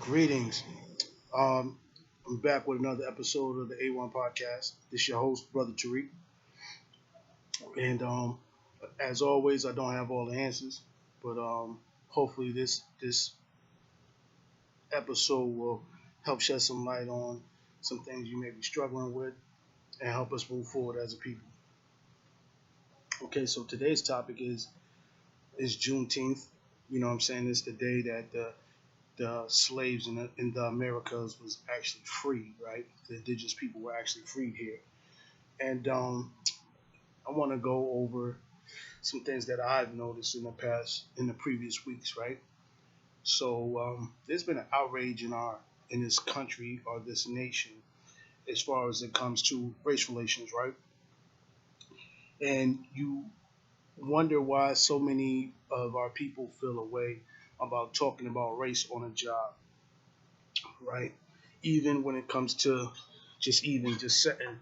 Greetings. Um, I'm back with another episode of the A1 podcast. This is your host, Brother Tariq. And as always, I don't have all the answers, but hopefully this episode will help shed some light on some things you may be struggling with and help us move forward as a people. Okay, so today's topic is Juneteenth. You know what I'm saying? It's the day that the slaves in the Americas was actually freed, right? The indigenous people were actually freed here. And I want to go over some things that I've noticed in the previous weeks, right? So there's been an outrage in this country or this nation as far as it comes to race relations, right? And you wonder why so many of our people feel a way about talking about race on a job, right? Even when it comes to just setting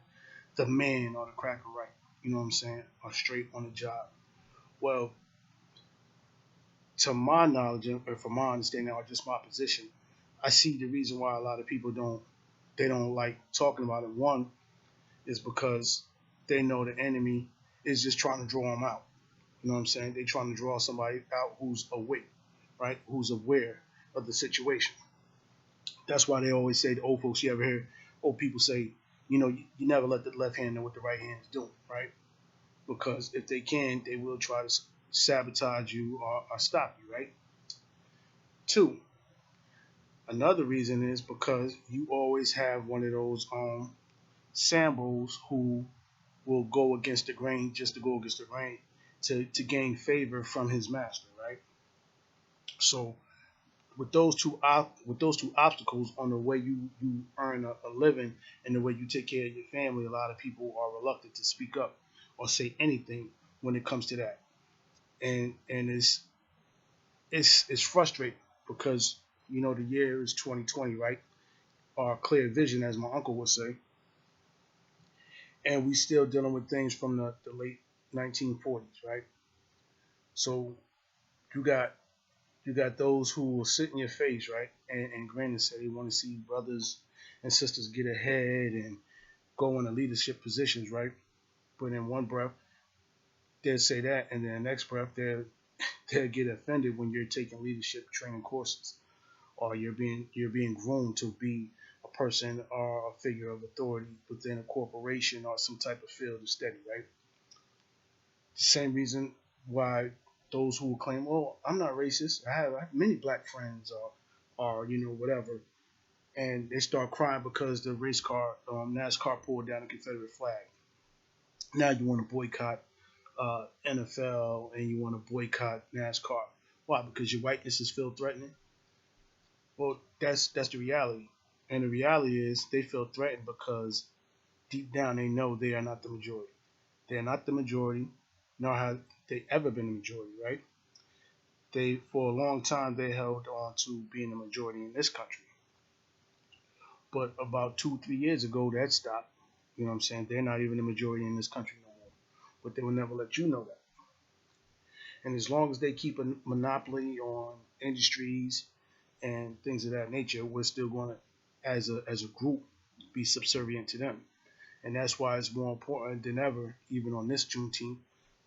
the man on the cracker right, you know what I'm saying, or straight on the job. Well, to my knowledge or from my understanding or just my position, I see the reason why a lot of people don't like talking about it. One is because they know the enemy is just trying to draw them out. You know what I'm saying? They're trying to draw somebody out who's awake, right? Who's aware of the situation. That's why they always say, the old folks, you ever hear old people say, you never let the left hand know what the right hand is doing, right? Because if they can, they will try to sabotage you or stop you, right? Two, another reason is because you always have one of those sambos who will go against the grain just to go against the grain to gain favor from his master, right? So with those two obstacles on the way you earn a living and the way you take care of your family, a lot of people are reluctant to speak up or say anything when it comes to that, and it's frustrating because the year is 2020, right? Or clear vision, as my uncle would say, and we still dealing with things from the late 1940s, right? So you got you got those who will sit in your face, right, and grin and say they want to see brothers and sisters get ahead and go into leadership positions, right? But in one breath, they'll say that, and then the next breath, they'll get offended when you're taking leadership training courses or you're being groomed to be a person or a figure of authority within a corporation or some type of field of study, right? The same reason why those who will claim, "Well, I'm not racist. I have many black friends," or whatever, and they start crying because the race car NASCAR pulled down a Confederate flag. Now you want to boycott NFL and you want to boycott NASCAR. Why? Because your whiteness is feel threatening. Well, that's the reality, and the reality is they feel threatened because deep down they know they are not the majority. They are not the majority, nor have they ever been the majority, right? They for a long time they held on to being the majority in this country. But about 2, 3 years ago that stopped. You know what I'm saying? They're not even the majority in this country no more. But they will never let you know that. And as long as they keep a monopoly on industries and things of that nature, we're still going to, as a group, be subservient to them. And that's why it's more important than ever, even on this Juneteenth,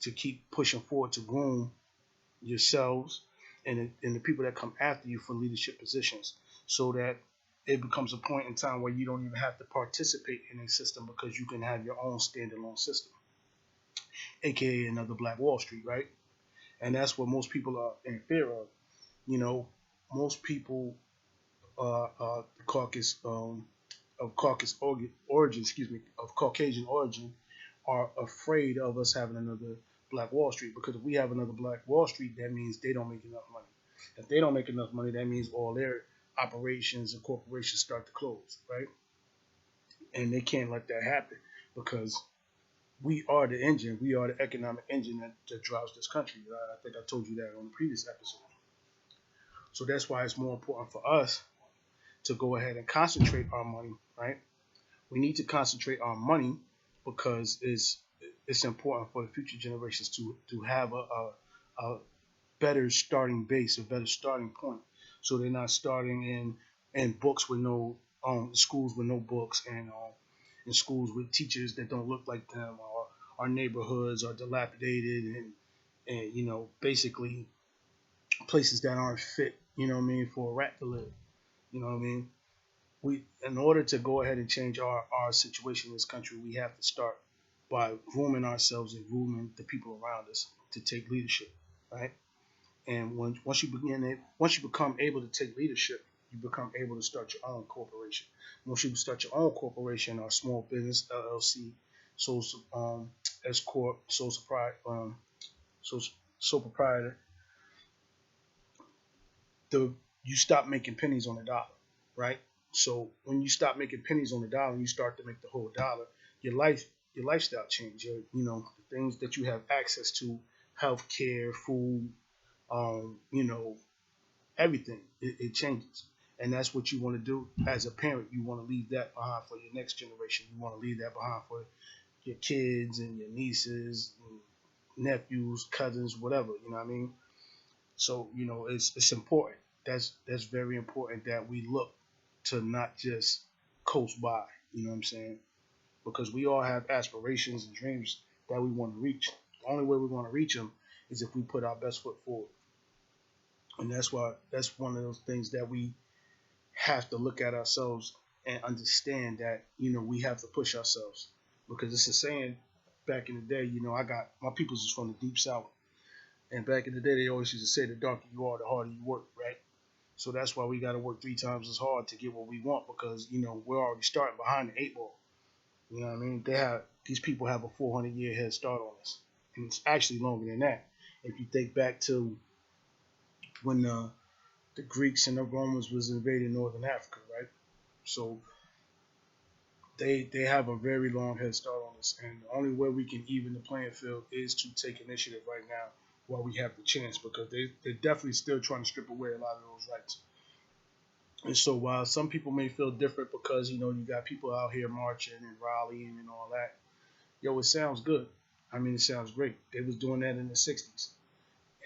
to keep pushing forward to groom yourselves and the people that come after you for leadership positions, so that it becomes a point in time where you don't even have to participate in a system because you can have your own standalone system, aka another Black Wall Street, right? And that's what most people are in fear of. You know, most people caucus of origin, of Caucasian origin, are afraid of us having another Black Wall Street, because if we have another Black Wall Street, that means they don't make enough money. If they don't make enough money, that means all their operations and corporations start to close, right? And they can't let that happen because we are the engine, we are the economic engine that drives this country. I think I told you that on the previous episode. So that's why it's more important for us to go ahead and concentrate our money, right? We need to concentrate our money because it's important for the future generations to have a better starting base, a better starting point. So they're not starting in and books with no schools with no books, and schools with teachers that don't look like them, or our neighborhoods are dilapidated, and basically places that aren't fit, what I mean, for a rat to live. You know what I mean? We, in order to go ahead and change our situation in this country, we have to start by grooming ourselves and grooming the people around us to take leadership, right? And once you become able to take leadership, you become able to start your own corporation. Once you start your own corporation or small business LLC, sole S corp, sole, sole proprietor, the you stop making pennies on the dollar, right? So when you stop making pennies on the dollar, and you start to make the whole dollar. Your lifestyle change. The things that you have access to, healthcare, food, you know, everything. It changes, and that's what you want to do as a parent. You want to leave that behind for your next generation. You want to leave that behind for your kids and your nieces, and nephews, cousins, whatever. You know what I mean? So it's important. That's very important that we look to not just coast by. You know what I'm saying? Because we all have aspirations and dreams that we want to reach. The only way we're going to reach them is if we put our best foot forward. And that's one of those things that we have to look at ourselves and understand that we have to push ourselves, because it's a saying back in the day. I got my peoples is from the deep south, and back in the day they always used to say the darker you are, the harder you work, right? So that's why we got to work three times as hard to get what we want, because we're already starting behind the eight ball. You know what I mean? These people have a 400-year head start on us, and it's actually longer than that. If you think back to when the Greeks and the Romans was invading northern Africa, right? So they have a very long head start on us, and the only way we can even the playing field is to take initiative right now while we have the chance, because they're definitely still trying to strip away a lot of those rights. And so while some people may feel different because you got people out here marching and rallying and all that, it sounds good. I mean, it sounds great. They was doing that in the '60s,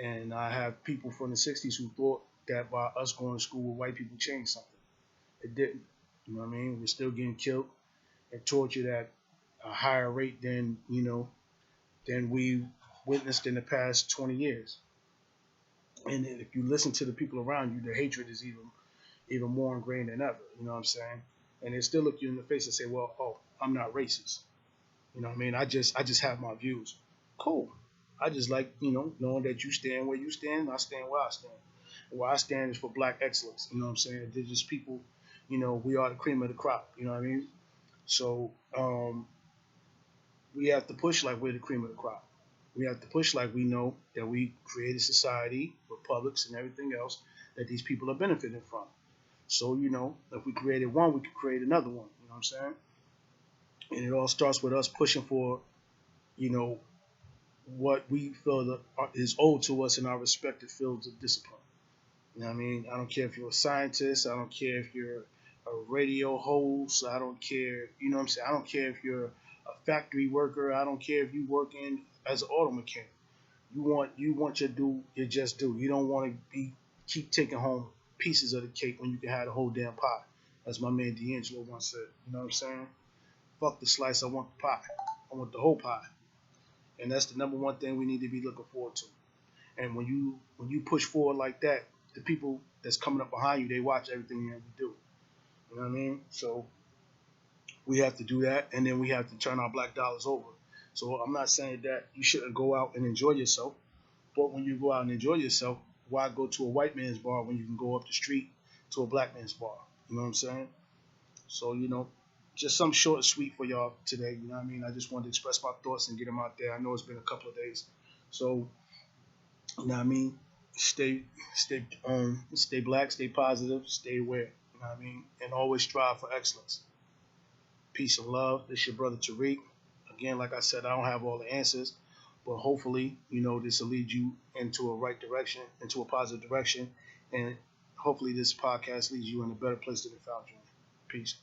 and I have people from the '60s who thought that by us going to school with white people changed something. It didn't. You know what I mean? We're still getting killed and tortured at a higher rate than we witnessed in the past 20 years. And if you listen to the people around you, the hatred is even more ingrained than ever. You know what I'm saying? And they still look you in the face and say, "Well, oh, I'm not racist." You know what I mean? I just have my views. Cool. I just like knowing that you stand where you stand, and I stand where I stand. And where I stand is for black excellence. You know what I'm saying? Indigenous people, we are the cream of the crop. You know what I mean? So we have to push like we're the cream of the crop. We have to push like we know that we created society, republics, and everything else that these people are benefiting from. So, if we created one, we could create another one. You know what I'm saying? And it all starts with us pushing for, you know, what we feel that is owed to us in our respective fields of discipline. You know what I mean? I don't care if you're a scientist. I don't care if you're a radio host. I don't care. You know what I'm saying? I don't care if you're a factory worker. I don't care if you work in as an auto mechanic. You want your just do. You don't want to be keep taking home pieces of the cake when you can have the whole damn pie. As my man D'Angelo once said. You know what I'm saying? Fuck the slice. I want the pie. I want the whole pie. And that's the number one thing we need to be looking forward to. And when you push forward like that, the people that's coming up behind you, they watch everything that we do. You know what I mean? So we have to do that, and then we have to turn our black dollars over. So I'm not saying that you shouldn't go out and enjoy yourself, but when you go out and enjoy yourself, why go to a white man's bar when you can go up the street to a black man's bar? You know what I'm saying? So just some short and sweet for y'all today. You know what I mean? I just wanted to express my thoughts and get them out there. I know it's been a couple of days, so you know what I mean? Stay black, stay positive, stay aware. You know what I mean? And always strive for excellence. Peace and love. This your brother Tariq. Again, like I said, I don't have all the answers, but hopefully, this will lead you into a right direction, into a positive direction, and hopefully this podcast leads you in a better place than it found you in. Peace.